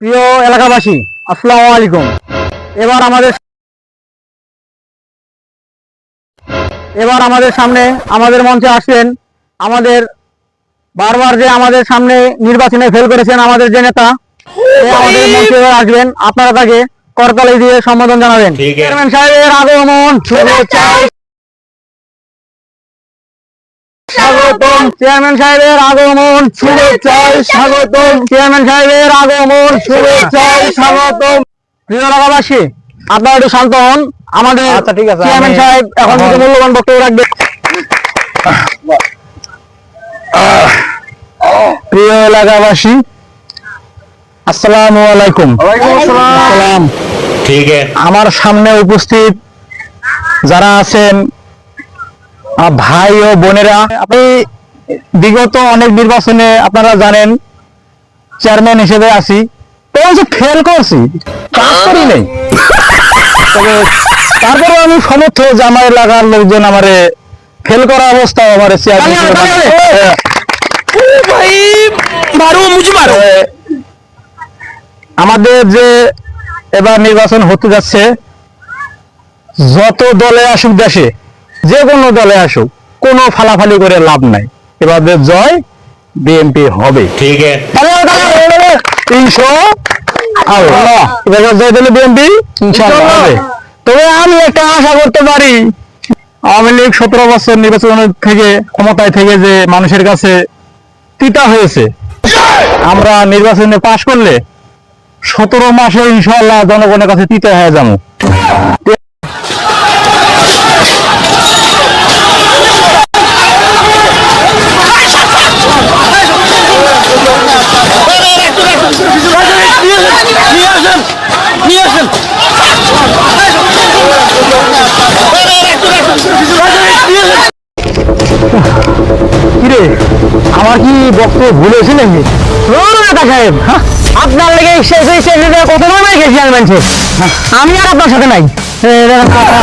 প্রিয় এলাকাবাসী, আসসালামু আলাইকুম। এবার আমাদের সামনে আমাদের মঞ্চে আসলেন আমাদের বারবার যে আমাদের সামনে নির্বাচনে ফেল করেছেন আমাদের যে নেতা, আমাদের মঞ্চে আসবেন। আপনারা তাকে করতালি দিয়ে সম্বোধন জানাবেন। চেয়ারম্যান সাহেবের আগমন শুভেচ্ছায় স্বাগতম। চেয়ারম্যান সাহেবের আগমন শুভেচ্ছায় স্বাগতম। চেয়ারম্যান সাহেবের আগমন শুভেচ্ছায় স্বাগতম। প্রিয় এলাকাবাসী, আপনারা একটু শান্ত হন। আমাদের ঠিক আছে, চেয়ারম্যান সাহেব এখন কিছু মূল্যবান বক্তব্য রাখবেন। প্রিয় এলাকাবাসী, আসসালামু আলাইকুম। আসসালাম। ठीक है। আমার সামনে উপস্থিত যারা আছেন ভাই ও বোনেরা, আমি বিগত অনেক নির্বাচনে আপনারা জানেন চেয়ারম্যান হিসেবে আছি, তো ফেল করছি, কাজ করি নাই। তবে তারপরে আমি সমর্থ যে আমার এলাকার লোকজন আমারে ফেল করা অবস্থায় আমার আমাদের যে এবার নির্বাচন হতে যাচ্ছে, যত দলে আসুক দেশে, যে কোনো দলে আসুক, কোনো ফালাফালি করে লাভ নাই। এবার জয় বিএনপি হবে। ठीक है। জয় দিলে বিএনপি ইনশাআল্লাহ হবে। তবে আমি একটা আশা করতে পারি, আওয়ামী লীগ 17 বছর নির্বাচন থেকে ক্ষমতায় থেকে যে মানুষের কাছে তিতা হয়েছে, আমরা নির্বাচনে পাশ করলে 17 মাসে ইনশাআল্লাহ জনগণের কাছে তিতা হয়ে যাবো। কিরে, আমার কি বক্তব্য ভুল হয়েছে নাকি? নেতা সাহেব, আপনার লেগে কত নয় গেছি আমি, আমি আর আপনার সাথে নাই কথা।